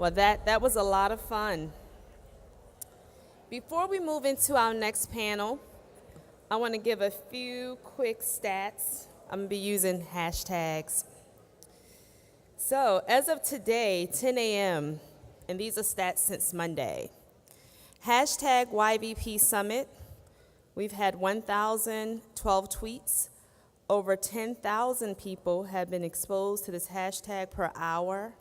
Well, that was a lot of fun. Before we move into our next panel, I want to give a few quick stats. I'm going to be using hashtags. So, as of today, 10 a.m., and these are stats since Monday, hashtag YVP Summit, we've had 1,012 tweets. Over 10,000 people have been exposed to this hashtag per hour,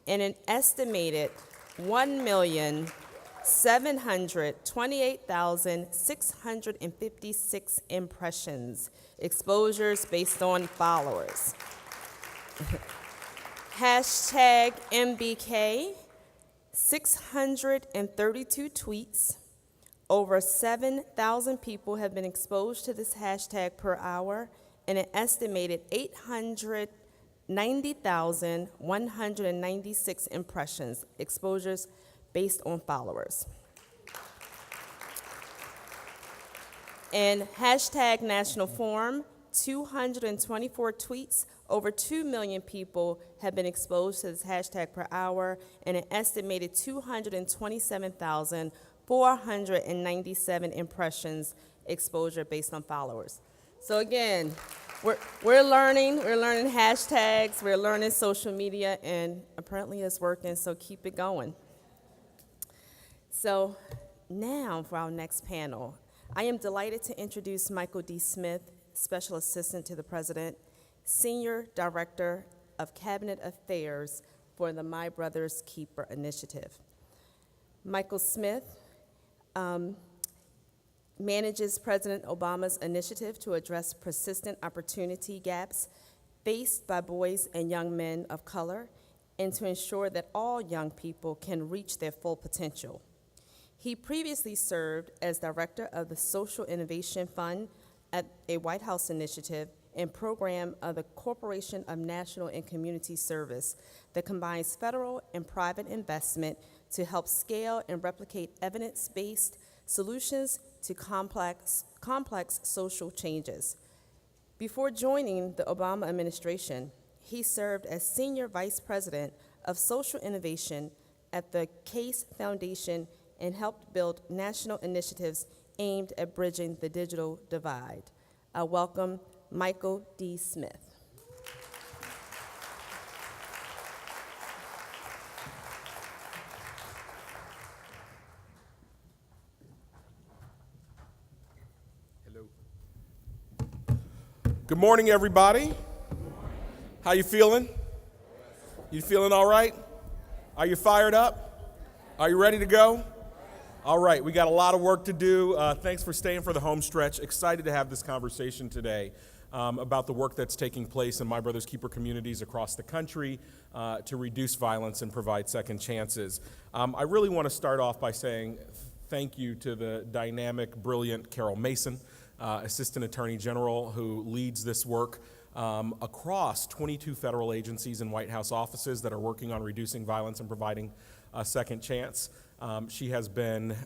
and an estimated 1,728,656 impressions, exposures based on followers. Hashtag MBK, 632 tweets. Over 7,000 people have been exposed to this hashtag per hour, and an estimated 890,196 impressions, exposures based on followers. And hashtag National Forum, 224 tweets. Over 2 million people have been exposed to this hashtag per hour, and an estimated 227,497 impressions, exposure based on followers. So again, we're learning hashtags, we're learning social media, and apparently it's working, so keep it going. So now for our next panel, I am delighted to introduce Michael D. Smith, Special Assistant to the President, Senior Director of Cabinet Affairs for the My Brother's Keeper initiative. Michael Smith manages President Obama's initiative to address persistent opportunity gaps faced by boys and young men of color, and to ensure that all young people can reach their full potential. He previously served as Director of the Social Innovation Fund at a White House initiative and program of the Corporation of National and Community Service that combines federal and private investment to help scale and replicate evidence-based solutions to complex social changes. Before joining the Obama administration, he served as Senior Vice President of Social Innovation at the Case Foundation and helped build national initiatives aimed at bridging the digital divide. I welcome Michael D. Smith. Hello. Good morning, everybody. How you feeling? You feeling all right? Are you fired up? Are you ready to go? All right, we got a lot of work to do. Thanks for staying for the home stretch. Excited to have this conversation today about the work that's taking place in My Brother's Keeper communities across the country to reduce violence and provide second chances. I really want to start off by saying thank you to the dynamic, brilliant Carol Mason, Assistant Attorney General, who leads this work across 22 federal agencies and White House offices that are working on reducing violence and providing a second chance. She has been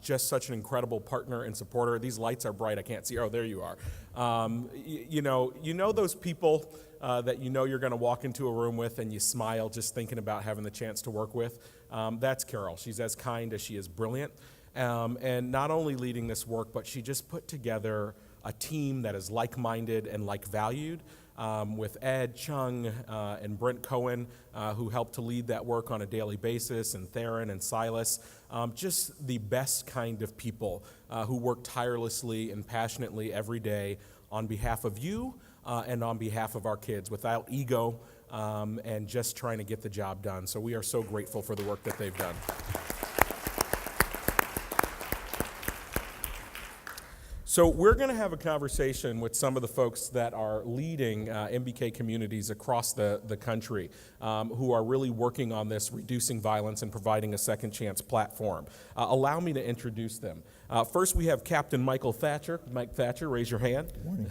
just such an incredible partner and supporter. These lights are bright, I can't see. Oh, there you are. You know those people that you know you're going to walk into a room with and you smile just thinking about having the chance to work with? That's Carol. She's as kind as she is brilliant. And not only leading this work, but she just put together a team that is like-minded and like-valued. With Ed Chung and Brent Cohen, who helped to lead that work on a daily basis, and Theron and Silas, just the best kind of people who work tirelessly and passionately every day on behalf of you and on behalf of our kids, without ego and just trying to get the job done. So we are so grateful for the work that they've done. So we're going to have a conversation with some of the folks that are leading MBK communities across the country who are really working on this reducing violence and providing a second chance platform. Allow me to introduce them. First, we have Captain Michael Thatcher. Mike Thatcher, raise your hand. Good morning.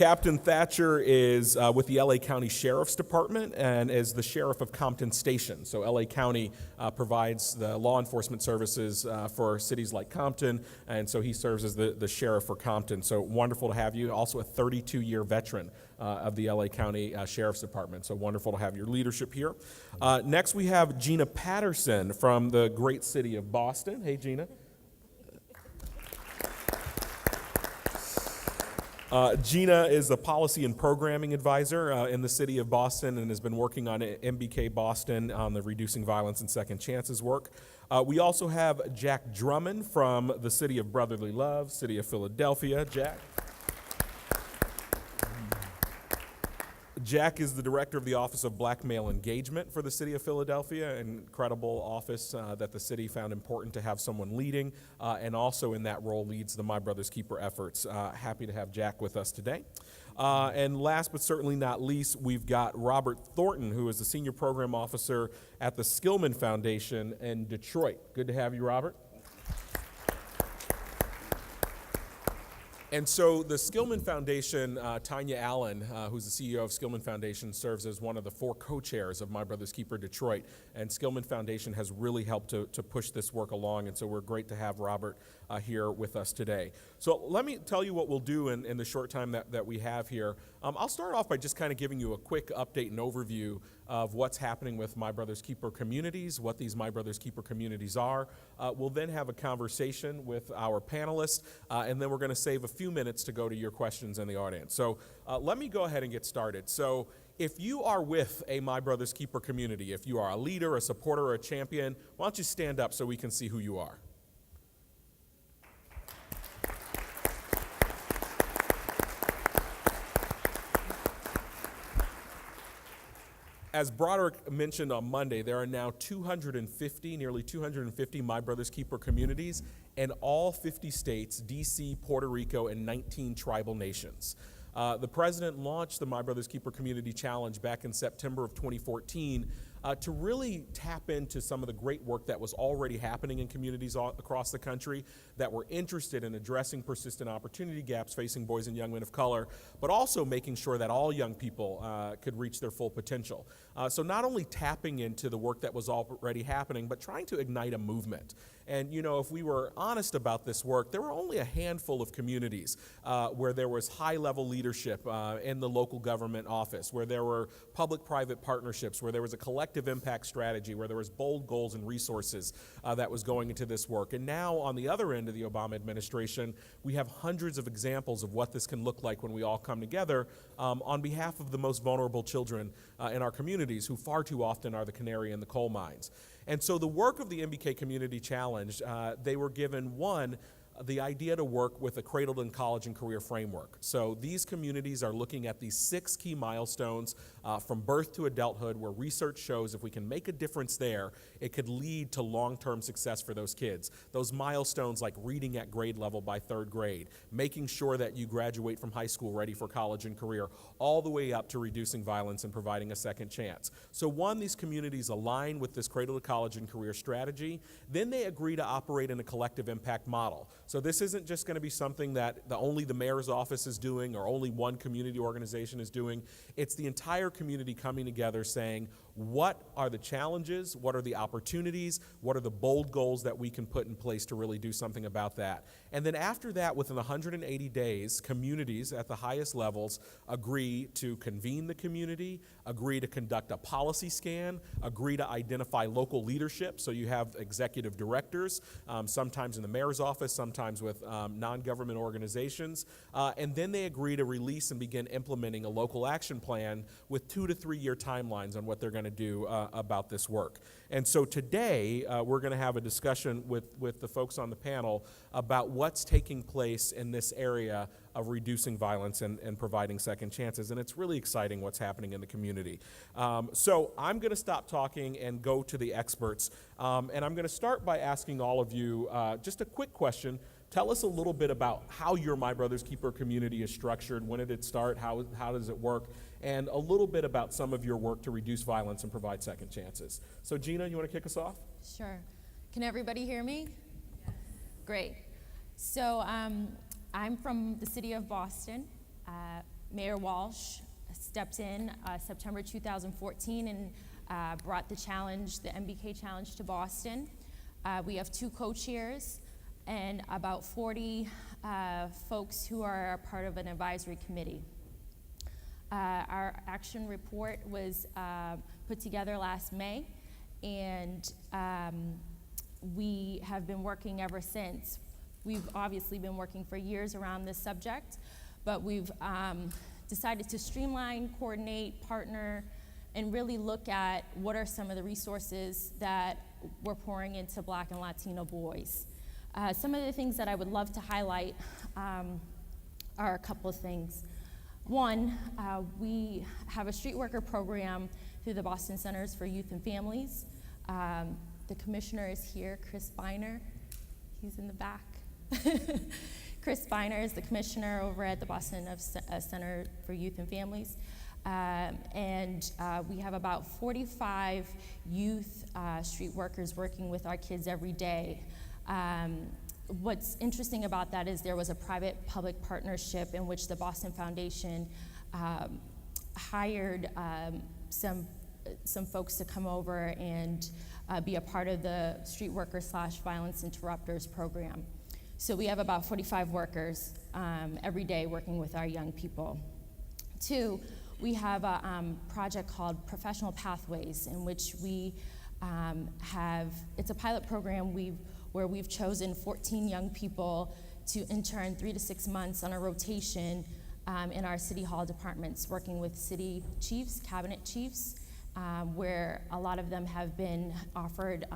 Captain Thatcher is with the LA County Sheriff's Department and is the sheriff of Compton Station. So LA County provides the law enforcement services for cities like Compton, and so he serves as the sheriff for Compton. So wonderful to have you. Also a 32-year veteran of the LA County Sheriff's Department. So wonderful to have your leadership here. Next we have Gina Patterson from the great city of Boston. Hey, Gina. Gina is the policy and programming advisor in the city of Boston and has been working on MBK Boston on the Reducing Violence and Second Chances work. We also have Jack Drummond from the city of Brotherly Love, city of Philadelphia. Jack is the director of the Office of Black Male Engagement for the city of Philadelphia, an incredible office that the city found important to have someone leading, and also in that role leads the My Brother's Keeper efforts. Happy to have Jack with us today. And last but certainly not least, we've got Robert Thornton, who is the senior program officer at the Skillman Foundation in Detroit. Good to have you, Robert. And so the Skillman Foundation, Tanya Allen, who's the CEO of Skillman Foundation, serves as one of the 4 co-chairs of My Brother's Keeper Detroit. And Skillman Foundation has really helped to push this work along, and so we're great to have Robert here with us today. So let me tell you what we'll do in the short time that we have here. I'll start off by just kind of giving you a quick update and overview of what's happening with My Brother's Keeper communities, what these My Brother's Keeper communities are. We'll then have a conversation with our panelists, and then we're going to save a few minutes to go to your questions in the audience. So let me go ahead and get started. So if you are with a My Brother's Keeper community, if you are a leader, a supporter, or a champion, why don't you stand up so we can see who you are? As Broderick mentioned on Monday, there are now nearly 250 My Brother's Keeper communities in all 50 states, DC, Puerto Rico, and 19 tribal nations. The president launched the My Brother's Keeper Community Challenge back in September of 2014 to really tap into some of the great work that was already happening in communities across the country that were interested in addressing persistent opportunity gaps facing boys and young men of color, but also making sure that all young people could reach their full potential. So not only tapping into the work that was already happening, but trying to ignite a movement. And, you know, if we were honest about this work, there were only a handful of communities where there was high-level leadership in the local government office, where there were public-private partnerships, where there was a collective impact strategy, where there was bold goals and resources that was going into this work. And now, on the other end of the Obama administration, we have hundreds of examples of what this can look like when we all come together on behalf of the most vulnerable children in our communities, who far too often are the canary in the coal mines. And so the work of the MBK Community Challenge, they were given, the idea to work with a Cradle in College and Career framework. So these communities are looking at these 6 key milestones from birth to adulthood, where research shows if we can make a difference there, it could lead to long-term success for those kids. Those milestones like reading at grade level by 3rd grade, making sure that you graduate from high school ready for college and career, all the way up to reducing violence and providing a second chance. So these communities align with this Cradle to College and Career strategy. Then they agree to operate in a collective impact model. So this isn't just going to be something that only the mayor's office is doing or only one community organization is doing. It's the entire community coming together saying, what are the challenges, what are the opportunities, what are the bold goals that we can put in place to really do something about that. And then after that, within 180 days, communities at the highest levels agree to convene the community, agree to conduct a policy scan, agree to identify local leadership. So you have executive directors, sometimes in the mayor's office, sometimes with non-government organizations, and then they agree to release and begin implementing a local action plan with 2 to 3 year timelines on what they're going to do about this work. And so today, we're going to have a discussion with the folks on the panel about what's taking place in this area of reducing violence and providing second chances. And it's really exciting what's happening in the community. So I'm going to stop talking and go to the experts. And I'm going to start by asking all of you just a quick question. Tell us a little bit about how your My Brother's Keeper community is structured. When did it start? How does it work? And a little bit about some of your work to reduce violence and provide second chances. So Gina, you want to kick us off? Sure. Can everybody hear me? Yes. Great. So I'm from the city of Boston. Mayor Walsh stepped in September 2014 and brought the challenge, the MBK challenge, to Boston. We have 2 co-chairs and about 40 folks who are a part of an advisory committee. Our action report was put together last May, and we have been working ever since. We've obviously been working for years around this subject, but we've decided to streamline, coordinate, partner, and really look at what are some of the resources that we're pouring into Black and Latino boys. Some of the things that I would love to highlight are a couple of things. One, we have a street worker program through the Boston Centers for Youth and Families. The commissioner is here, Chris Biner. He's in the back. Chris Biner is the commissioner over at the Boston Center for Youth and Families. And we have about 45 youth street workers working with our kids every day. What's interesting about that is there was a private-public partnership in which the Boston Foundation hired some folks to come over and be a part of the street worker / violence interrupters program. So we have about 45 workers every day working with our young people. 2, we have a project called Professional Pathways, in which we it's a pilot program where we've chosen 14 young people to intern 3 to 6 months on a rotation in our city hall departments, working with city chiefs, cabinet chiefs, where a lot of them have been offered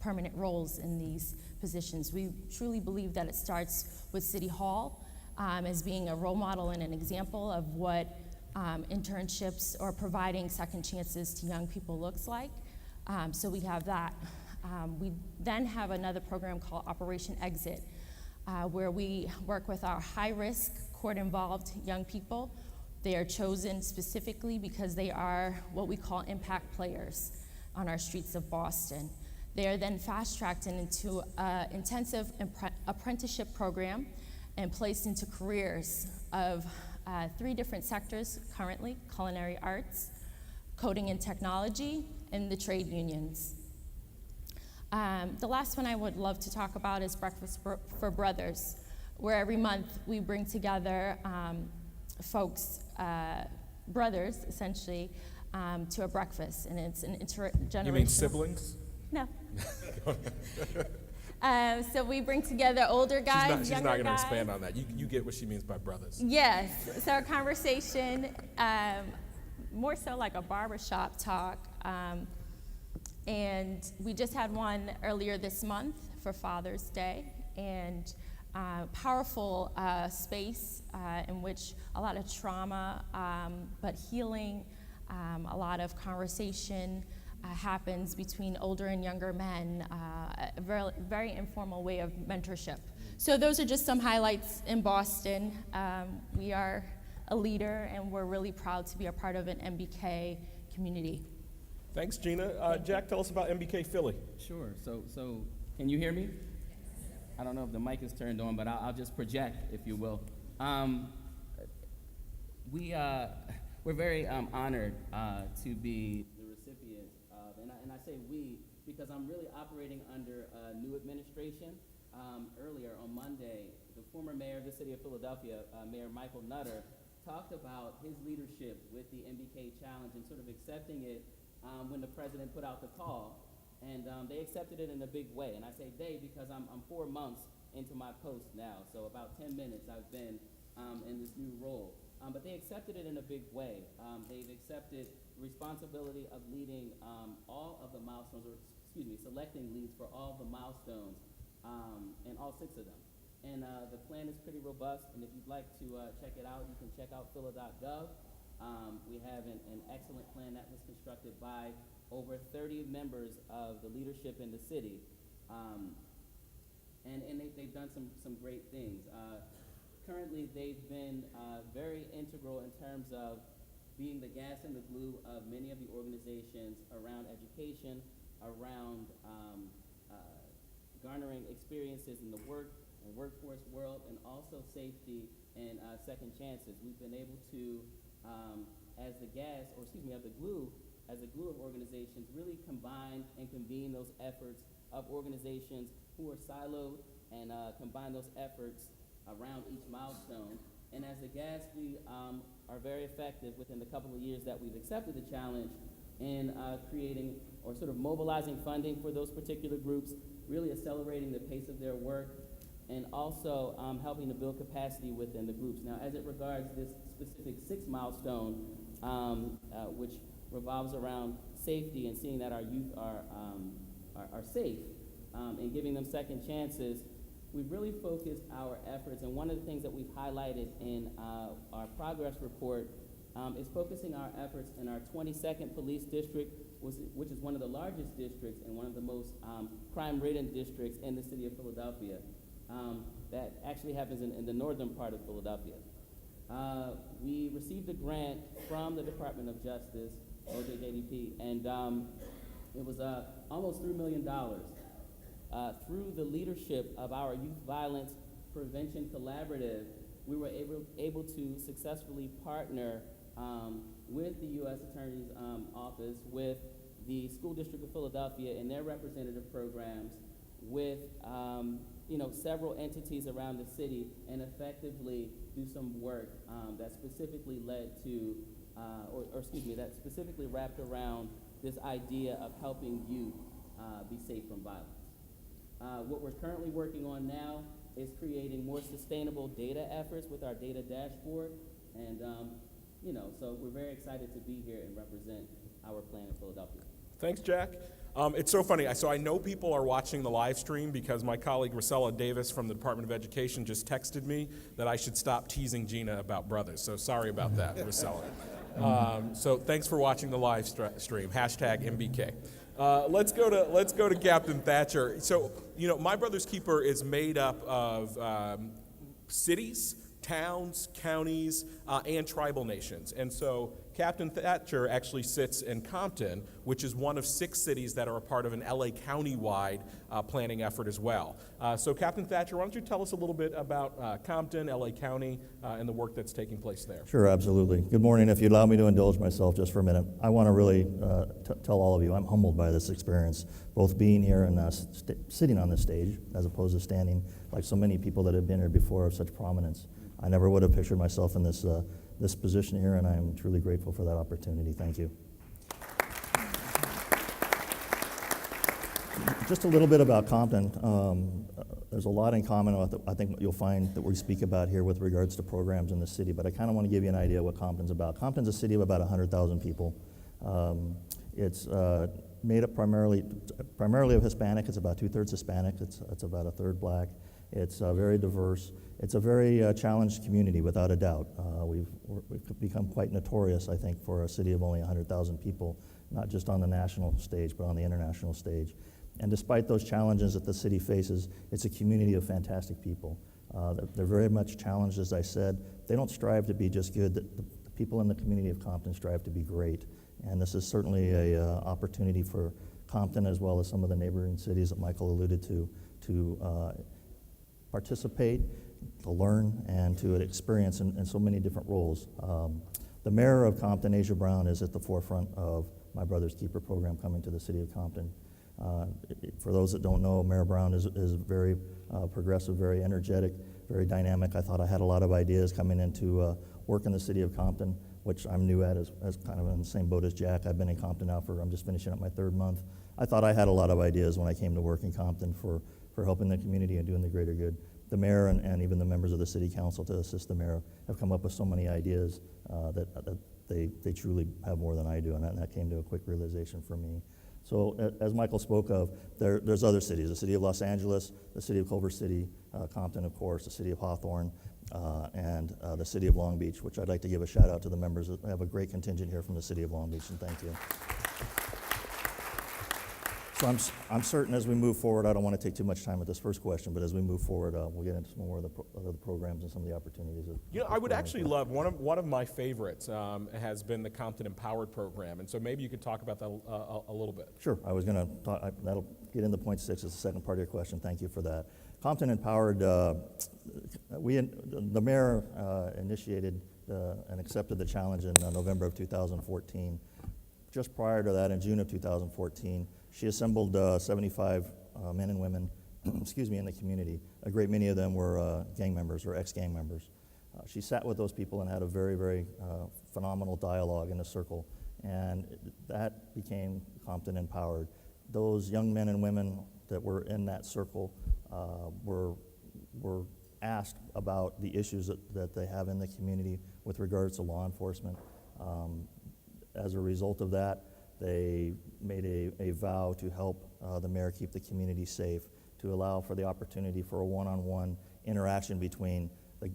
permanent roles in these positions. We truly believe that it starts with City Hall as being a role model and an example of what internships or providing second chances to young people looks like. So we have that. We then have another program called Operation Exit, where we work with our high-risk, court-involved young people. They are chosen specifically because they are what we call impact players on our streets of Boston. They are then fast-tracked into an intensive apprenticeship program and placed into careers of 3 different sectors currently: culinary arts, coding and technology, and the trade unions. The last one I would love to talk about is Breakfast for Brothers, where every month we bring together folks, brothers essentially, to a breakfast, and it's an intergenerational. You mean siblings? No. So we bring together older guys, She's younger not going to guys. expand on that. You get what she means by brothers. Yes, so our conversation, more so like a barbershop talk, and we just had one earlier this month for Father's Day, and powerful space in which a lot of trauma, but healing, a lot of conversation happens between older and younger men, a very, very informal way of mentorship. So those are just some highlights in Boston. We are a leader, and we're really proud to be a part of an MBK community. Thanks, Gina. Jack, tell us about MBK Philly. Sure. So can you hear me? I don't know if the mic is turned on, but I'll just project, if you will. We're very honored to be the recipient of, and I say we because I'm really operating under a new administration. Earlier on Monday, the former mayor of the city of Philadelphia, Mayor Michael Nutter, talked about his leadership with the MBK Challenge and sort of accepting it when the president put out the call. And they accepted it in a big way. And I say they because I'm 4 months into my post now. So about 10 minutes I've been in this new role. But they accepted it in a big way. They've accepted the responsibility of leading all of the milestones, or selecting leads for all the milestones, and all 6 of them. And the plan is pretty robust. And if you'd like to check it out, you can check out phila.gov. We have an excellent plan that was constructed by over 30 members of the leadership in the city. And they've done some great things. Currently, they've been very integral in terms of being the gas and the glue of many of the organizations around education, around garnering experiences in the workforce world, and also safety and second chances. We've been able to, as the glue of organizations, really combine and convene those efforts of organizations who are siloed and combine those efforts around each milestone. And as the GAS, we are very effective within the couple of years that we've accepted the challenge in creating or sort of mobilizing funding for those particular groups, really accelerating the pace of their work, and also helping to build capacity within the groups. Now, as it regards this specific 6th milestone, which revolves around safety and seeing that our youth are safe and giving them second chances, we've really focused our efforts, and one of the things that we've highlighted in our progress report is focusing our efforts in our 22nd Police District, which is one of the largest districts and one of the most crime-ridden districts in the city of Philadelphia. That actually happens in the northern part of Philadelphia. We received a grant from the Department of Justice, OJJDP, and it was almost $3 million. Through the leadership of our Youth Violence Prevention Collaborative, we were able to successfully partner with the U.S. Attorney's Office, with the School District of Philadelphia and their representative programs, with several entities around the city, and effectively do some work that specifically led to, that specifically wrapped around this idea of helping youth be safe from violence. What we're currently working on now is creating more sustainable data efforts with our data dashboard, and so we're very excited to be here and represent our plan in Philadelphia. Thanks, Jack. It's so funny. So I know people are watching the live stream because my colleague Rosella Davis from the Department of Education just texted me that I should stop teasing Gina about brothers. So sorry about that, Rosella. So thanks for watching the live stream. #MBK. Let's go to Captain Thatcher. So My Brother's Keeper is made up of cities, towns, counties, and tribal nations. And so Captain Thatcher actually sits in Compton, which is one of 6 cities that are a part of an LA County-wide planning effort as well. So Captain Thatcher, why don't you tell us a little bit about Compton, LA County, and the work that's taking place there? Sure, absolutely. Good morning. If you'd allow me to indulge myself just for a minute, I want to really tell all of you I'm humbled by this experience, both being here and sitting on this stage, as opposed to standing like so many people that have been here before of such prominence. I never would have pictured myself in this position here, and I am truly grateful for that opportunity. Thank you. Just a little bit about Compton. There's a lot in common with I think you'll find that we speak about here with regards to programs in the city, but I kind of want to give you an idea what Compton's about. Compton's a city of about 100,000 people. It's made up primarily of Hispanic. It's about 2/3 Hispanic. It's about 1/3 Black. It's very diverse. It's a very challenged community, without a doubt. We've become quite notorious, I think, for a city of only 100,000 people, not just on the national stage, but on the international stage. And despite those challenges that the city faces, it's a community of fantastic people. They're very much challenged, as I said. They don't strive to be just good. The people in the community of Compton strive to be great. And this is certainly an opportunity for Compton, as well as some of the neighboring cities that Michael alluded to participate, to learn, and to experience in so many different roles. The mayor of Compton, Asia Brown, is at the forefront of My Brother's Keeper program coming to the city of Compton. For those that don't know, Mayor Brown is very progressive, very energetic, very dynamic. I thought I had a lot of ideas coming into work in the city of Compton, which I'm new at as kind of in the same boat as Jack. I've been in Compton now I'm just finishing up my 3rd month. I thought I had a lot of ideas when I came to work in Compton for helping the community and doing the greater good. The mayor and even the members of the city council to assist the mayor have come up with so many ideas that they truly have more than I do, and that came to a quick realization for me. So as Michael spoke of, there's other cities, the city of Los Angeles, the city of Culver City, Compton, of course, the city of Hawthorne, and the city of Long Beach, which I'd like to give a shout out to the members. I have a great contingent here from the city of Long Beach, and thank you. So I'm certain as we move forward, I don't want to take too much time with this first question, but as we move forward, we'll get into some more of the programs and some of the opportunities. I would actually love, one of my favorites has been the Compton Empowered program, and so maybe you could talk about that a little bit. Sure, I was going to talk, that'll get into point 6 as the second part of your question. Thank you for that. Compton Empowered, the mayor initiated and accepted the challenge in November of 2014. Just prior to that, in June of 2014, she assembled 75 men and women, excuse me, in the community. A great many of them were gang members or ex-gang members. She sat with those people and had a very, very phenomenal dialogue in a circle, and that became Compton Empowered. Those young men and women that were in that circle were asked about the issues that they have in the community with regards to law enforcement. As a result of that, they made a vow to help the mayor keep the community safe, to allow for the opportunity for a one-on-one interaction between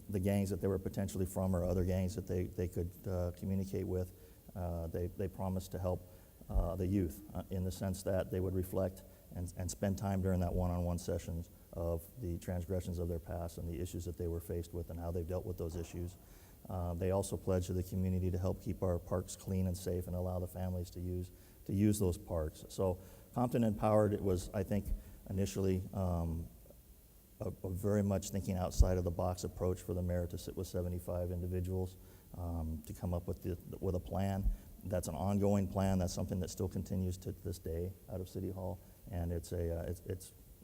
the gangs that they were potentially from or other gangs that they could communicate with. They promised to help the youth in the sense that they would reflect and spend time during that one-on-one sessions of the transgressions of their past and the issues that they were faced with and how they've dealt with those issues. They also pledged to the community to help keep our parks clean and safe and allow the families to use those parks. So Compton Empowered, it was, I think, initially a very much thinking outside of the box approach for the mayor to sit with 75 individuals to come up with a plan. That's an ongoing plan. That's something that still continues to this day out of City Hall, and it's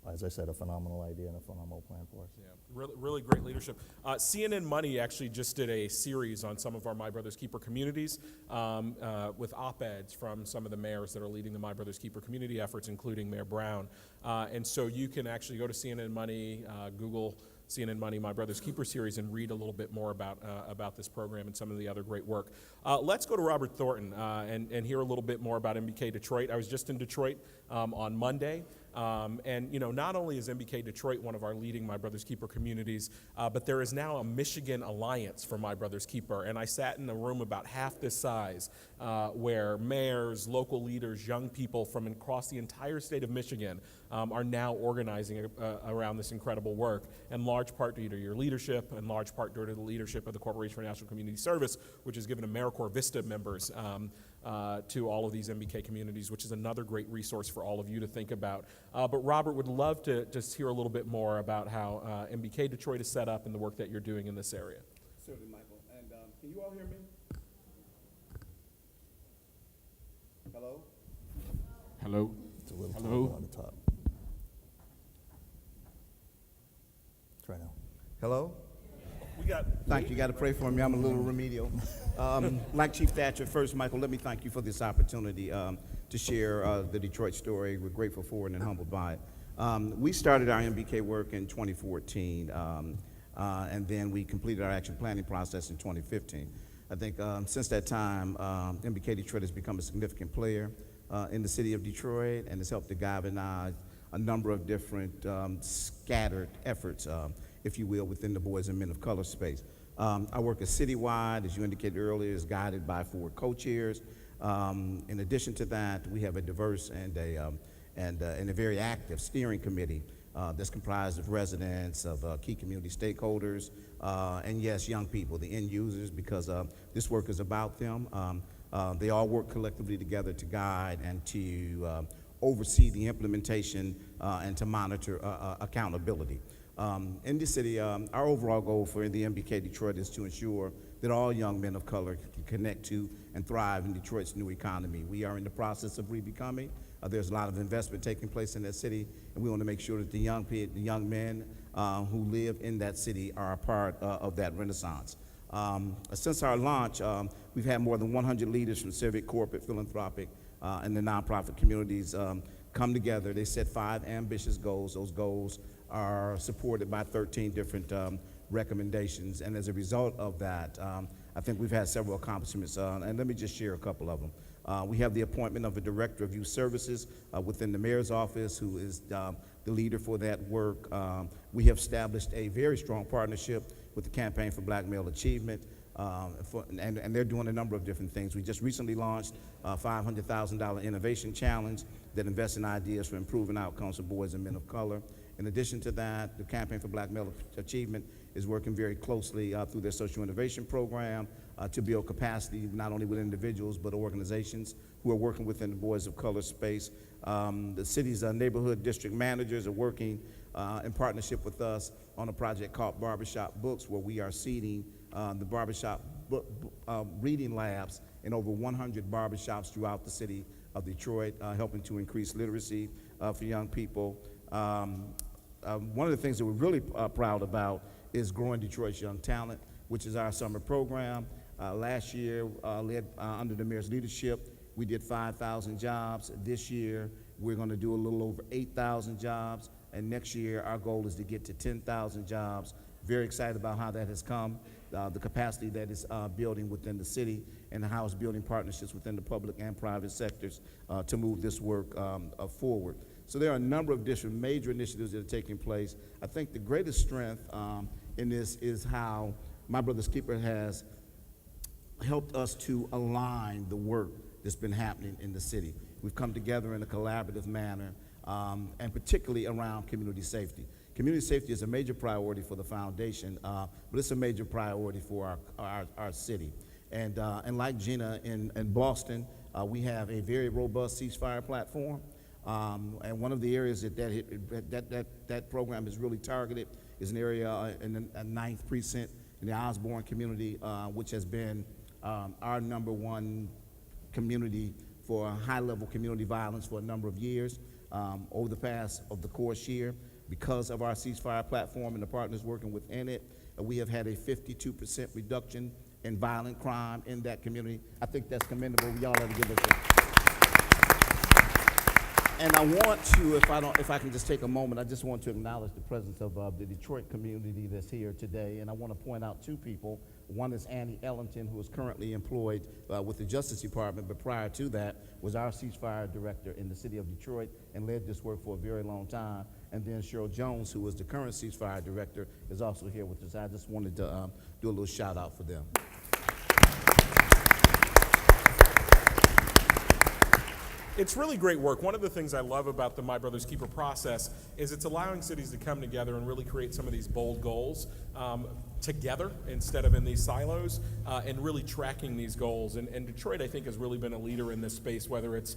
as I said, a phenomenal idea and a phenomenal plan for us. Yeah, really great leadership. CNN Money actually just did a series on some of our My Brother's Keeper communities with op-eds from some of the mayors that are leading the My Brother's Keeper community efforts, including Mayor Brown. And so you can actually go to CNN Money, Google CNN Money, My Brother's Keeper series, and read a little bit more about this program and some of the other great work. Let's go to Robert Thornton and hear a little bit more about MBK Detroit. I was just in Detroit on Monday. And not only is MBK Detroit one of our leading My Brother's Keeper communities, but there is now a Michigan Alliance for My Brother's Keeper. And I sat in a room about half this size where mayors, local leaders, young people from across the entire state of Michigan are now organizing around this incredible work, in large part due to your leadership, in large part due to the leadership of the Corporation for National Community Service, which has given AmeriCorps Vista members to all of these MBK communities, which is another great resource for all of you to think about. But Robert, would love to just hear a little bit more about how MBK Detroit is set up and the work that you're doing in this area. Certainly, Michael. And can you all hear me? Hello? Hello. It's a little Hello? taller on the top. Try now. Hello? We got. Thank you. You got to pray for me. I'm a little remedial. Like Chief Thatcher, first, Michael, let me thank you for this opportunity to share the Detroit story. We're grateful for it and humbled by it. We started our MBK work in 2014, and then we completed our action planning process in 2015. I think since that time, MBK Detroit has become a significant player in the city of Detroit and has helped to galvanize a number of different scattered efforts, if you will, within the boys and men of color space. Our work is citywide, as you indicated earlier, is guided by 4 co-chairs. In addition to that, we have a diverse and a very active steering committee that's comprised of residents, of key community stakeholders, and yes, young people, the end users, because this work is about them. They all work collectively together to guide and to oversee the implementation and to monitor accountability. In the city, our overall goal for the MBK Detroit is to ensure that all young men of color can connect to and thrive in Detroit's new economy. We are in the process of rebecoming. There's a lot of investment taking place in that city, and we want to make sure that the young men who live in that city are a part of that renaissance. Since our launch, we've had more than 100 leaders from civic, corporate, philanthropic, and the nonprofit communities come together. They set 5 ambitious goals. Those goals are supported by 13 different recommendations, and as a result of that, I think we've had several accomplishments, and let me just share a couple of them. We have the appointment of a director of youth services within the mayor's office, who is the leader for that work. We have established a very strong partnership with the Campaign for Black Male Achievement, and they're doing a number of different things. We just recently launched a $500,000 innovation challenge that invests in ideas for improving outcomes for boys and men of color. In addition to that, the Campaign for Black Male Achievement is working very closely through their social innovation program to build capacity not only with individuals but organizations who are working within the boys of color space. The city's neighborhood district managers are working in partnership with us on a project called Barbershop Books, where we are seeding the barbershop reading labs in over 100 barbershops throughout the city of Detroit, helping to increase literacy for young people. One of the things that we're really proud about is Growing Detroit's Young Talent, which is our summer program. Last year, led under the mayor's leadership, we did 5,000 jobs. This year, we're going to do a little over 8,000 jobs, and next year, our goal is to get to 10,000 jobs. Very excited about how that has come, the capacity that is building within the city, and how it's building partnerships within the public and private sectors to move this work forward. So there are a number of different major initiatives that are taking place. I think the greatest strength in this is how My Brother's Keeper has helped us to align the work that's been happening in the city. We've come together in a collaborative manner, and particularly around community safety. Community safety is a major priority for the foundation, but it's a major priority for our city. And like Gina in Boston, we have a very robust ceasefire platform. And one of the areas that program is really targeted is an area in the 9th precinct in the Osborne community, which has been our #1 community for high-level community violence for a number of years. Over the course year, because of our ceasefire platform and the partners working within it, we have had a 52% reduction in violent crime in that community. I think that's commendable. Y'all have to give it a And I want to, if I can just take a moment, I just want to acknowledge the presence of the Detroit community that's here today, and I want to point out two people. One is Annie Ellington, who is currently employed with the Justice Department, but prior to that was our ceasefire director in the city of Detroit and led this work for a very long time. And then Cheryl Jones, who is the current ceasefire director, is also here with us. I just wanted to do a little shout out for them. It's really great work. One of the things I love about the My Brother's Keeper process is it's allowing cities to come together and really create some of these bold goals together instead of in these silos, and really tracking these goals. And Detroit, I think, has really been a leader in this space, whether it's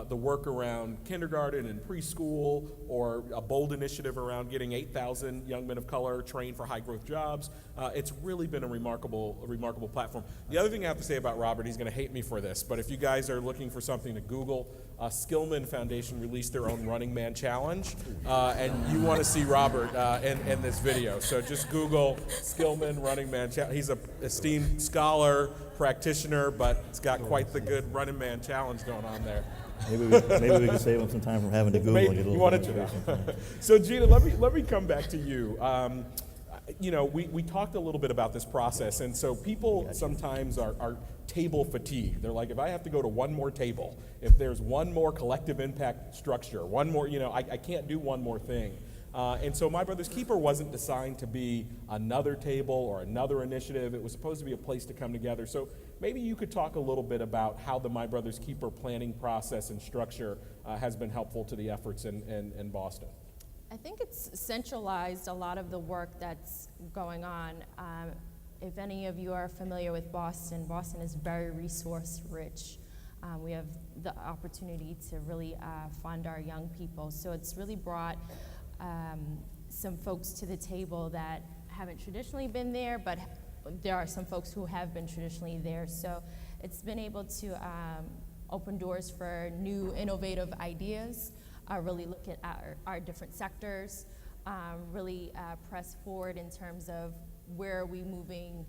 the work around kindergarten and preschool, or a bold initiative around getting 8,000 young men of color trained for high-growth jobs. It's really been a remarkable platform. The other thing I have to say about Robert, he's going to hate me for this, but if you guys are looking for something to Google, Skillman Foundation released their own Running Man Challenge, and you want to see Robert in this video. So just Google Skillman Running Man Challenge. He's an esteemed scholar, practitioner, but he's got quite the good Running Man Challenge going on there. Maybe we can save him some time from having to Google and get a little information. So Gina, let me come back to you. We talked a little bit about this process, and so people sometimes are table fatigued. They're like, if I have to go to one more table, if there's one more collective impact structure, one more, I can't do one more thing. And so My Brother's Keeper wasn't designed to be another table or another initiative. It was supposed to be a place to come together. So maybe you could talk a little bit about how the My Brother's Keeper planning process and structure has been helpful to the efforts in Boston. I think it's centralized a lot of the work that's going on. If any of you are familiar with Boston, Boston is very resource rich. We have the opportunity to really fund our young people. So it's really brought some folks to the table that haven't traditionally been there, but there are some folks who have been traditionally there. So it's been able to open doors for new innovative ideas, really look at our different sectors, really press forward in terms of where are we moving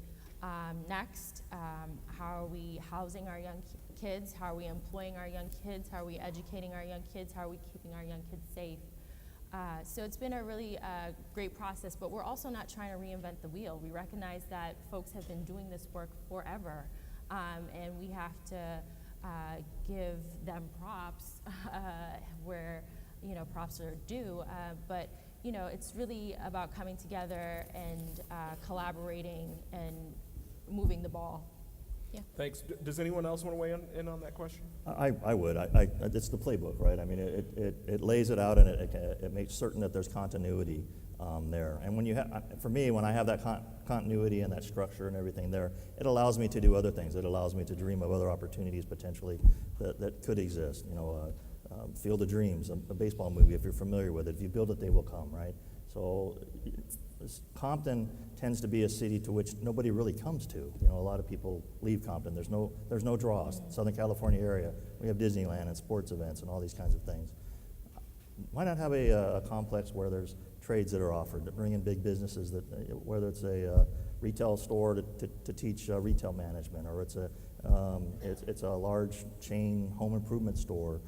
next, how are we housing our young kids, how are we employing our young kids, how are we educating our young kids, how are we keeping our young kids safe. So it's been a really great process, but we're also not trying to reinvent the wheel. We recognize that folks have been doing this work forever, and we have to give them props where props are due. But it's really about coming together and collaborating and moving the ball. Yeah. Thanks. Does anyone else want to weigh in on that question? I would. It's the playbook, right? I mean, it lays it out, and it makes certain that there's continuity there. And when for me, when I have that continuity and that structure and everything there, it allows me to do other things. It allows me to dream of other opportunities potentially that could exist. Field of Dreams, a baseball movie, if you're familiar with it. If you build it, they will come, right? So Compton tends to be a city to which nobody really comes to. You know, a lot of people leave Compton. There's no draws. Southern California area, we have Disneyland and sports events and all these kinds of things. Why not have a complex where there's trades that are offered that bring in big businesses, that whether it's a retail store to teach retail management, or it's a large chain home improvement store,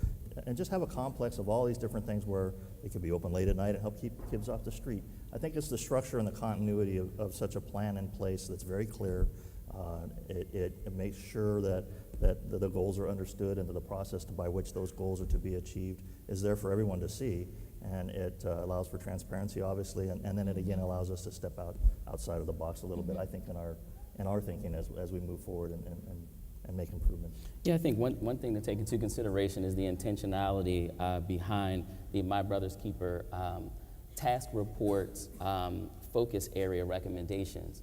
and just have a complex of all these different things where it could be open late at night and help keep kids off the street. I think it's the structure and the continuity of such a plan in place that's very clear. It makes sure that the goals are understood and that the process by which those goals are to be achieved is there for everyone to see. And it allows for transparency, obviously, and then it again allows us to step outside of the box a little bit, I think, in our thinking as we move forward and make improvements. Yeah, I think one thing to take into consideration is the intentionality behind the My Brother's Keeper task reports focus area recommendations.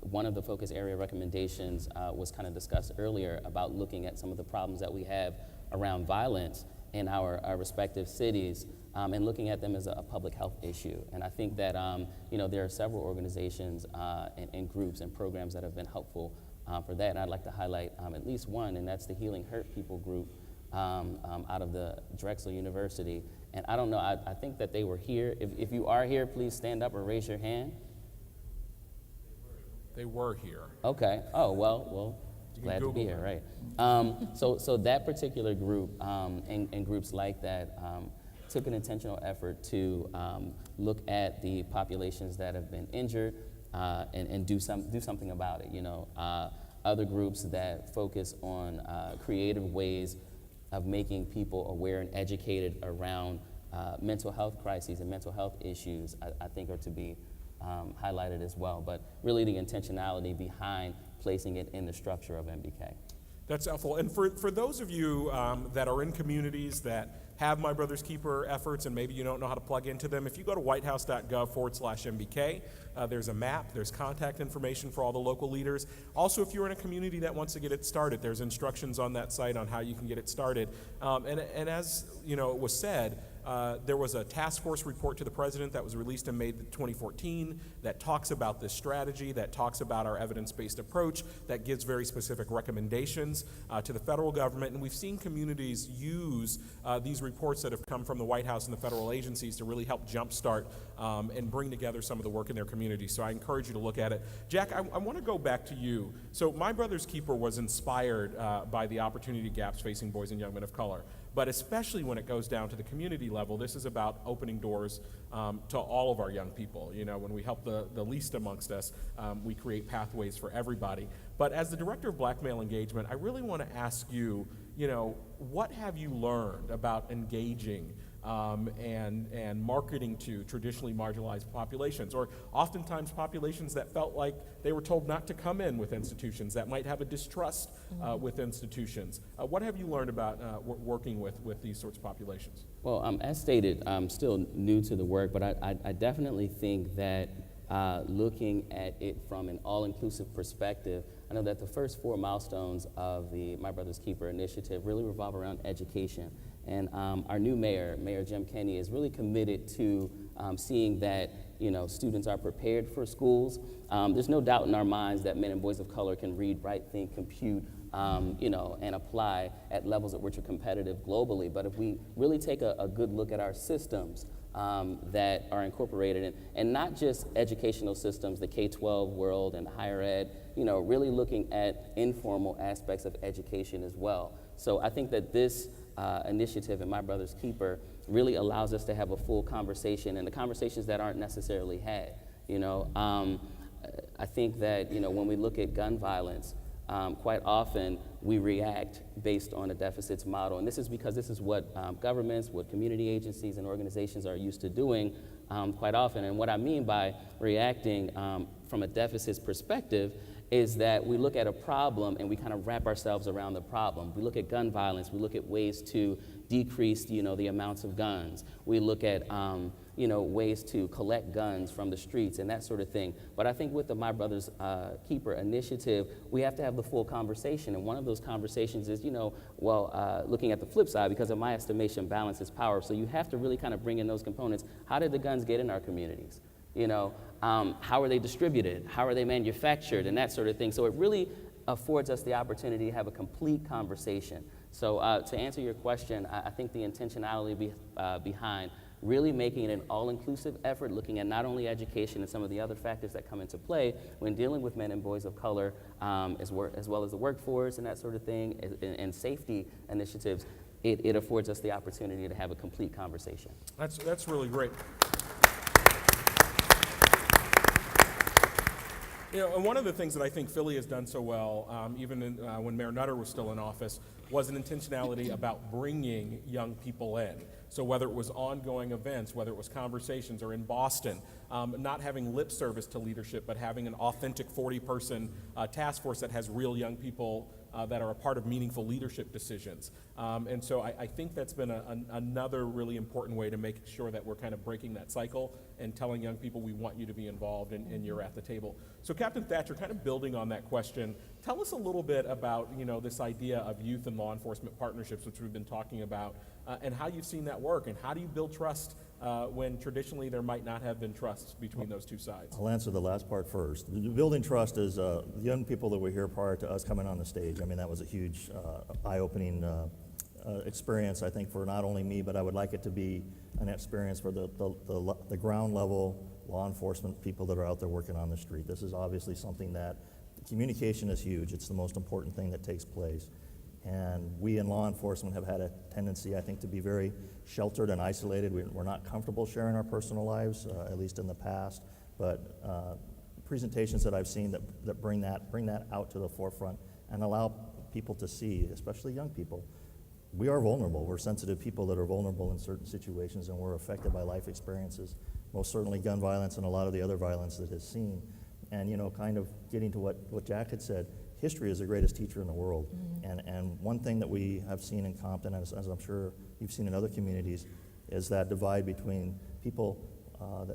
One of the focus area recommendations was kind of discussed earlier about looking at some of the problems that we have around violence in our respective cities, and looking at them as a public health issue. And I think that there are several organizations and groups and programs that have been helpful for that. And I'd like to highlight at least one, and that's the Healing Hurt People group out of the Drexel University. And I don't know, I think that they were here. If you are here, please stand up or raise your hand. They were here. Okay. Oh, well, glad to be here, right. So that particular group and groups like that took an intentional effort to look at the populations that have been injured and do something about it. Other groups that focus on creative ways of making people aware and educated around mental health crises and mental health issues, I think are to be highlighted as well. But really the intentionality behind placing it in the structure of MBK. That's helpful. And for those of you that are in communities that have My Brother's Keeper efforts and maybe you don't know how to plug into them, if you go to whitehouse.gov/MBK, there's a map, there's contact information for all the local leaders. Also, if you're in a community that wants to get it started, there's instructions on that site on how you can get it started. And as it was said, there was a task force report to the president that was released in May 2014 that talks about this strategy, that talks about our evidence-based approach, that gives very specific recommendations to the federal government. And we've seen communities use these reports that have come from the White House and the federal agencies to really help jumpstart and bring together some of the work in their community. So I encourage you to look at it. Jack, I want to go back to you. So My Brother's Keeper was inspired by the opportunity gaps facing boys and young men of color. But especially when it goes down to the community level, this is about opening doors to all of our young people. When we help the least amongst us, we create pathways for everybody. But as the Director of Black Male Engagement, I really want to ask you, what have you learned about engaging and marketing to traditionally marginalized populations, or oftentimes populations that felt like they were told not to come in with institutions, that might have a distrust with institutions. What have you learned about working with these sorts of populations? Well, as stated, I'm still new to the work, but I definitely think that looking at it from an all-inclusive perspective, I know that the first 4 milestones of the My Brother's Keeper initiative really revolve around education. And our new mayor, Mayor Jim Kenney, is really committed to seeing that students are prepared for schools. There's no doubt in our minds that men and boys of color can read, write, think, compute, and apply at levels at which are competitive globally. But if we really take a good look at our systems that are incorporated in, and not just educational systems, the K-12 world and higher ed, really looking at informal aspects of education as well. So I think that this initiative in My Brother's Keeper really allows us to have a full conversation, and the conversations that aren't necessarily had. I think that when we look at gun violence, quite often we react based on a deficits model, and this is because this is what governments, what community agencies and organizations are used to doing quite often. And what I mean by reacting from a deficits perspective is that we look at a problem and we kind of wrap ourselves around the problem. We look at gun violence, we look at ways to decrease, the amounts of guns. We look at, ways to collect guns from the streets and that sort of thing. But I think with the My Brother's Keeper initiative, we have to have the full conversation. And one of those conversations is, looking at the flip side, because in my estimation, balance is power. So you have to really kind of bring in those components. How did the guns get in our communities? How are they distributed? How are they manufactured? And that sort of thing. So it really affords us the opportunity to have a complete conversation. So to answer your question, I think the intentionality behind really making it an all-inclusive effort, looking at not only education and some of the other factors that come into play when dealing with men and boys of color, as well as the workforce and that sort of thing, and safety initiatives, it affords us the opportunity to have a complete conversation. That's really great. And one of the things that I think Philly has done so well, even when Mayor Nutter was still in office, was an intentionality about bringing young people in. So whether it was ongoing events, whether it was conversations, or in Boston, not having lip service to leadership, but having an authentic 40-person task force that has real young people that are a part of meaningful leadership decisions. And so I think that's been another really important way to make sure that we're kind of breaking that cycle and telling young people we want you to be involved and you're at the table. So Captain Thatcher, kind of building on that question, tell us a little bit about this idea of youth and law enforcement partnerships, which we've been talking about, and how you've seen that work, and how do you build trust when traditionally there might not have been trust between those two sides? I'll answer the last part first. Building trust is the young people that were here prior to us coming on the stage. I mean, that was a huge eye-opening experience, I think, for not only me, but I would like it to be an experience for the ground level law enforcement people that are out there working on the street. This is obviously something that communication is huge. It's the most important thing that takes place. And we in law enforcement have had a tendency, I think, to be very sheltered and isolated. We're not comfortable sharing our personal lives, at least in the past. But presentations that I've seen that bring that out to the forefront and allow people to see, especially young people, we are vulnerable. We're sensitive people that are vulnerable in certain situations, and we're affected by life experiences, most certainly gun violence and a lot of the other violence that is seen. And kind of getting to what Jack had said, history is the greatest teacher in the world. Mm-hmm. And one thing that we have seen in Compton, as I'm sure you've seen in other communities, is that divide between people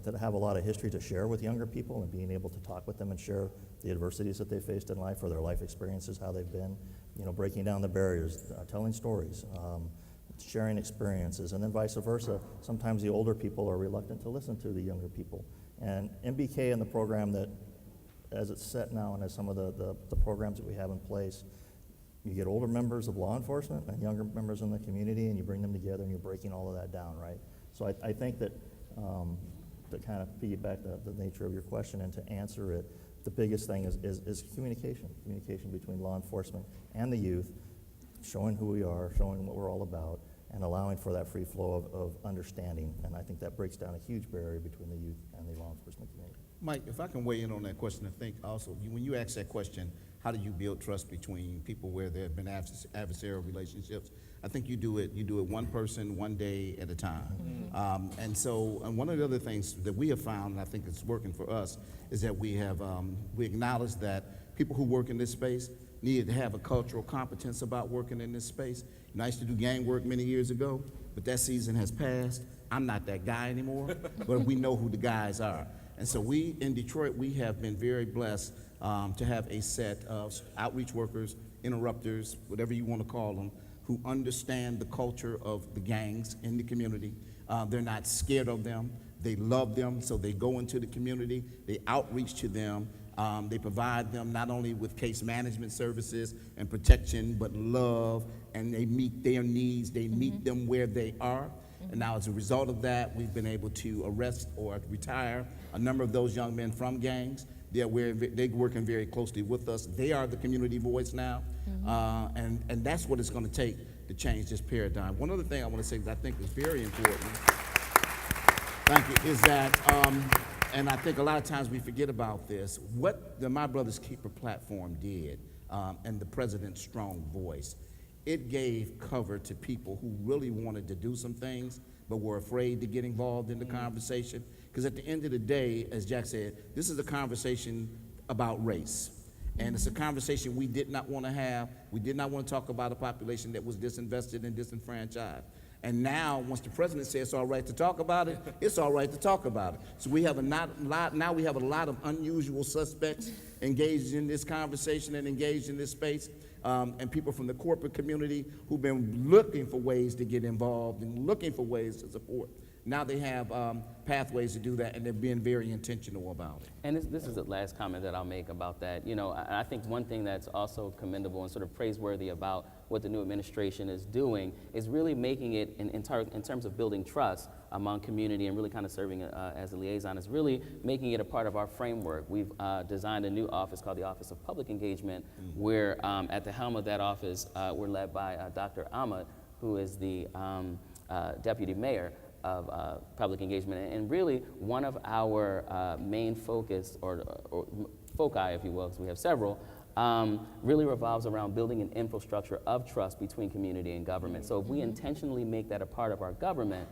that have a lot of history to share with younger people and being able to talk with them and share the adversities that they faced in life or their life experiences, how they've been, breaking down the barriers, telling stories, sharing experiences, and then vice versa. Sometimes the older people are reluctant to listen to the younger people. And MBK and the program that, as it's set now and as some of the programs that we have in place, you get older members of law enforcement and younger members in the community, and you bring them together and you're breaking all of that down, right? So I think that to kind of piggyback the nature of your question and to answer it, the biggest thing is communication between law enforcement and the youth, showing who we are, showing what we're all about, and allowing for that free flow of understanding. And I think that breaks down a huge barrier between the youth and the law enforcement community. Mike, if I can weigh in on that question, I think also, when you ask that question, how do you build trust between people where there have been adversarial relationships? I think you do it one person, one day at a time. Mm-hmm. And one of the other things that we have found, and I think it's working for us, is that we acknowledge that people who work in this space needed to have a cultural competence about working in this space. I used to do gang work many years ago, but that season has passed. I'm not that guy anymore, but we know who the guys are. And so in Detroit, we have been very blessed to have a set of outreach workers, interrupters, whatever you want to call them, who understand the culture of the gangs in the community. They're not scared of them. They love them, so they go into the community. They outreach to them. They provide them not only with case management services and protection, but love, and they meet their needs. They meet them where they are. And now as a result of that, we've been able to arrest or retire a number of those young men from gangs. They're working very closely with us. They are the community voice now. And that's what it's going to take to change this paradigm. One other thing I want to say that I think is very important, thank you, is that, and I think a lot of times we forget about this, what the My Brother's Keeper platform did, and the president's strong voice, it gave cover to people who really wanted to do some things but were afraid to get involved in the conversation. Because at the end of the day, as Jack said, this is a conversation about race. And it's a conversation we did not want to have. We did not want to talk about a population that was disinvested and disenfranchised. And now, once the president says it's all right to talk about it, it's all right to talk about it. So we have now we have a lot of unusual suspects engaged in this conversation and engaged in this space, and people from the corporate community who've been looking for ways to get involved and looking for ways to support. Now they have pathways to do that, and they're being very intentional about it. And this is the last comment that I'll make about that. You know, I think one thing that's also commendable and sort of praiseworthy about what the new administration is doing is really making it, in terms of building trust among community and really kind of serving as a liaison, is really making it a part of our framework. We've designed a new office called the Office of Public Engagement, where at the helm of that office, we're led by Dr. Ahmed, who is the deputy mayor of public engagement. And really, one of our main focus, or foci, if you will, because we have several, really revolves around building an infrastructure of trust between community and government. So if we intentionally make that a part of our government,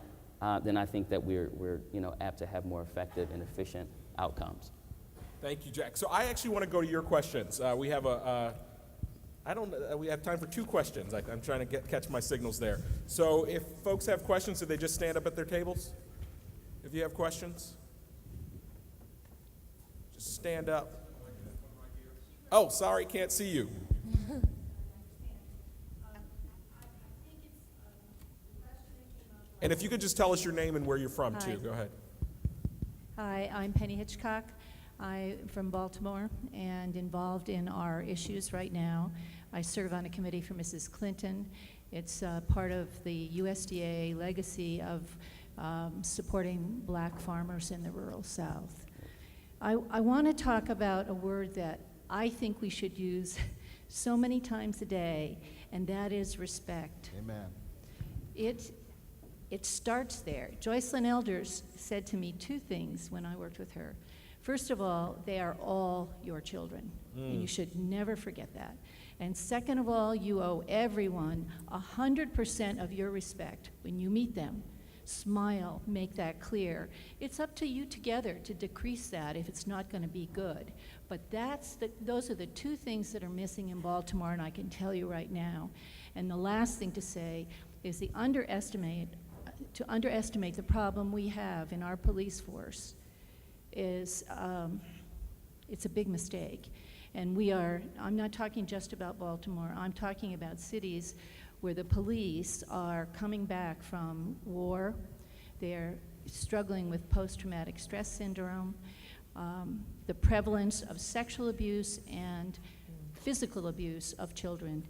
then I think that we're apt to have more effective and efficient outcomes. Thank you, Jack. So I actually want to go to your questions. We have we have time for 2 questions. I'm trying to catch my signals there. So if folks have questions, do they just stand up at their tables? If you have questions, just stand up. Oh, sorry, can't see you. And if you could just tell us your name and where you're from, too. Go ahead. Hi, I'm Penny Hitchcock. I'm from Baltimore and involved in our issues right now. I serve on a committee for Mrs. Clinton. It's part of the USDA legacy of supporting black farmers in the rural South. I want to talk about a word that I think we should use so many times a day, and that is respect. Amen. It starts there. Joycelyn Elders said to me 2 things when I worked with her. First of all, they are all your children, and you should never forget that. And second of all, you owe everyone 100% of your respect when you meet them. Smile, make that clear. It's up to you together to decrease that if it's not going to be good. But those are the 2 things that are missing in Baltimore, and I can tell you right now. And the last thing to say is to underestimate the problem we have in our police force is it's a big mistake. And I'm not talking just about Baltimore, I'm talking about cities where the police are coming back from war, they're struggling with post-traumatic stress syndrome, the prevalence of sexual abuse and physical abuse of children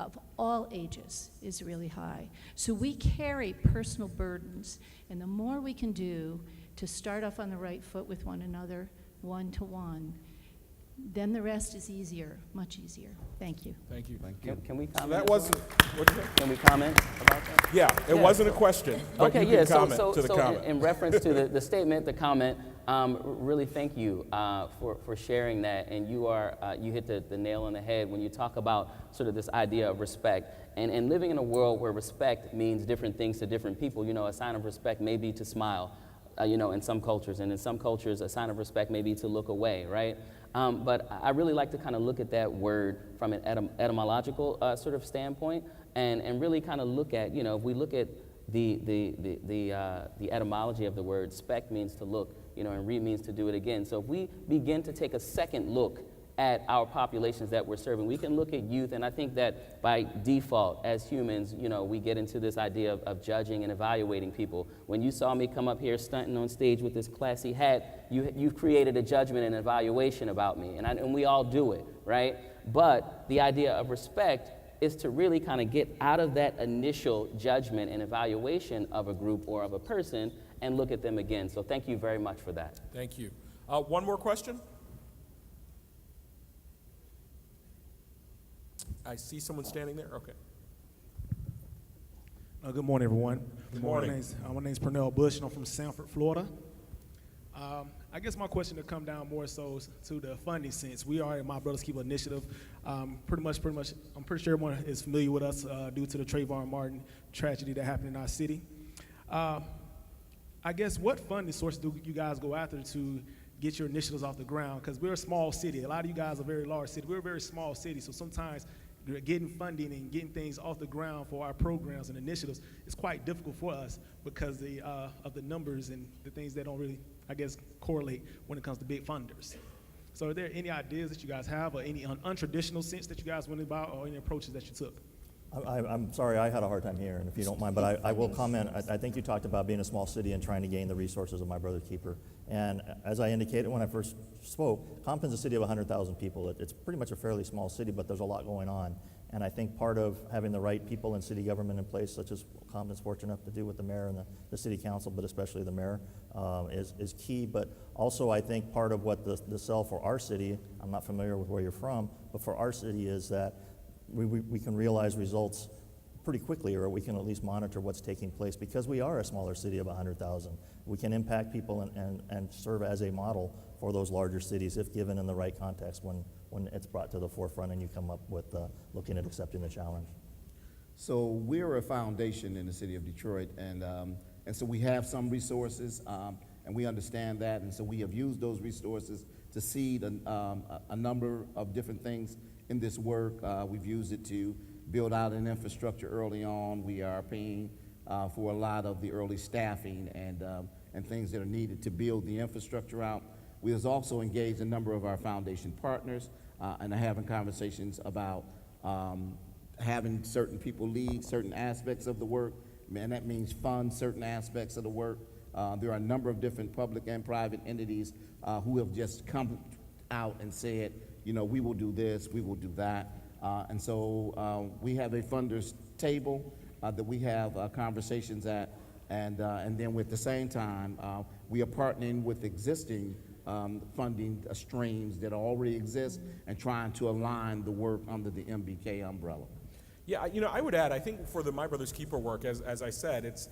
of all ages is really high. So we carry personal burdens, and the more we can do to start off on the right foot with one another, one-to-one, then the rest is easier, much easier. Thank you. Thank you. Thank you. Can we comment? That wasn't. Can we comment about that? Yeah, it wasn't a question, but you can comment to the comment. In reference to the statement, the comment, really thank you for sharing that. And you hit the nail on the head when you talk about sort of this idea of respect. And living in a world where respect means different things to different people. You know, a sign of respect may be to smile, in some cultures. And in some cultures, a sign of respect may be to look away, right? But I really like to kind of look at that word from an etymological sort of standpoint, and really kind of look at, if we look at the etymology of the word, spect means to look, and re means to do it again. So if we begin to take a second look at our populations that we're serving, we can look at youth, and I think that by default, as humans, we get into this idea of judging and evaluating people. When you saw me come up here stunting on stage with this classy hat, you've created a judgment and evaluation about me, and we all do it, right? But the idea of respect is to really kind of get out of that initial judgment and evaluation of a group or of a person and look at them again. So thank you very much for that. Thank you. One more question? I see someone standing there. Okay. Good morning, everyone. Good morning. My name's Pernell Bush, and I'm from Sanford, Florida. I guess my question to come down more so to the funding sense. We are at My Brother's Keeper initiative. Pretty much, I'm pretty sure everyone is familiar with us due to the Trayvon Martin tragedy that happened in our city. I guess what funding sources do you guys go after to get your initiatives off the ground? Because we're a small city. A lot of you guys are very large city. We're a very small city, so sometimes getting funding and getting things off the ground for our programs and initiatives is quite difficult for us because of the numbers and the things that don't really, I guess, correlate when it comes to big funders. So are there any ideas that you guys have or any untraditional sense that you guys went about or any approaches that you took? I'm sorry, I had a hard time hearing, if you don't mind, but I will comment. I think you talked about being a small city and trying to gain the resources of My Brother's Keeper. And as I indicated when I first spoke, Compton's a city of 100,000 people. It's pretty much a fairly small city, but there's a lot going on. And I think part of having the right people in city government in place, such as Compton's fortunate enough to do with the mayor and the city council, but especially the mayor, is key. But also I think part of what the sell for our city, I'm not familiar with where you're from, but for our city is that we can realize results pretty quickly, or we can at least monitor what's taking place because we are a smaller city of 100,000. We can impact people and serve as a model for those larger cities if given in the right context when it's brought to the forefront and you come up with looking at accepting the challenge. So we're a foundation in the city of Detroit, and so we have some resources, and we understand that, and so we have used those resources to seed a number of different things in this work. We've used it to build out an infrastructure early on. We are paying for a lot of the early staffing and things that are needed to build the infrastructure out. We have also engaged a number of our foundation partners and are having conversations about having certain people lead certain aspects of the work, and that means fund certain aspects of the work. There are a number of different public and private entities who have just come out and said, you know, we will do this, we will do that. And so we have a funders table that we have conversations at, and then at the same time, we are partnering with existing funding streams that already exist and trying to align the work under the MBK umbrella. Yeah, you know, I would add, I think for the My Brother's Keeper work, as I said, it's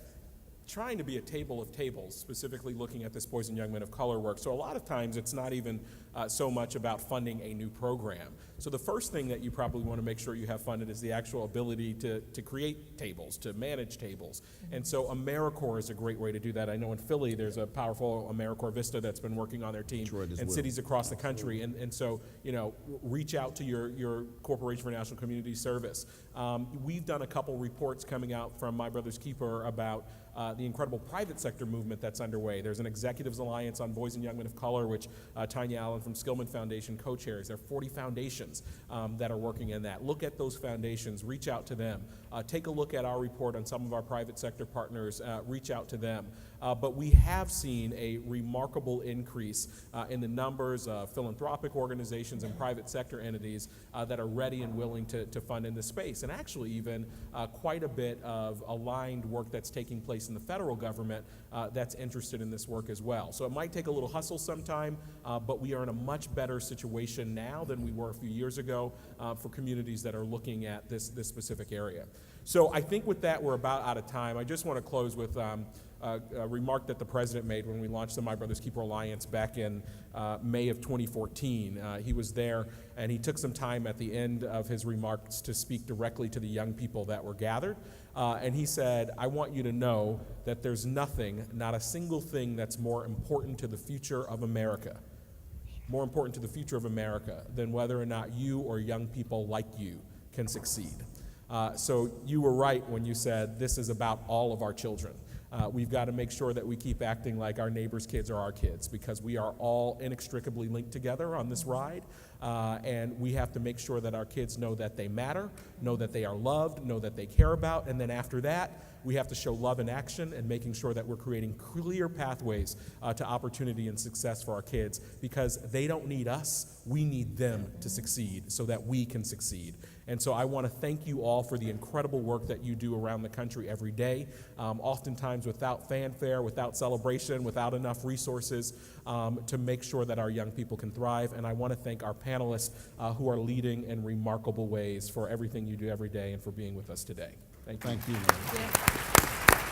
trying to be a table of tables, specifically looking at this boys and young men of color work. So a lot of times it's not even so much about funding a new program. So the first thing that you probably want to make sure you have funded is the actual ability to create tables, to manage tables. And so AmeriCorps is a great way to do that. I know in Philly there's a powerful AmeriCorps Vista that's been working on their team in cities across the country. And so, you know, reach out to your Corporation for National Community Service. We've done a couple reports coming out from My Brother's Keeper about the incredible private sector movement that's underway. There's an Executives Alliance on Boys and Young Men of Color, which Tanya Allen from Skillman Foundation co-chairs. There are 40 foundations that are working in that. Look at those foundations, reach out to them. Take a look at our report on some of our private sector partners, reach out to them. But we have seen a remarkable increase in the numbers of philanthropic organizations and private sector entities that are ready and willing to fund in this space. And actually even quite a bit of aligned work that's taking place in the federal government that's interested in this work as well. So it might take a little hustle sometime, but we are in a much better situation now than we were a few years ago for communities that are looking at this specific area. So I think with that, we're about out of time. I just want to close with a remark that the president made when we launched the My Brother's Keeper Alliance back in May of 2014. He was there, and he took some time at the end of his remarks to speak directly to the young people that were gathered. And he said, I want you to know that there's nothing, not a single thing that's more important to the future of America, more important to the future of America than whether or not you or young people like you can succeed. So you were right when you said this is about all of our children. We've got to make sure that we keep acting like our neighbors' kids are our kids, because we are all inextricably linked together on this ride, and we have to make sure that our kids know that they matter, know that they are loved, know that they care about, and then after that, we have to show love in action and making sure that we're creating clear pathways to opportunity and success for our kids, because they don't need us, we need them to succeed so that we can succeed. And so I want to thank you all for the incredible work that you do around the country every day, oftentimes without fanfare, without celebration, without enough resources to make sure that our young people can thrive. And I want to thank our panelists who are leading in remarkable ways for everything you do every day and for being with us today. Thank you. Thank you.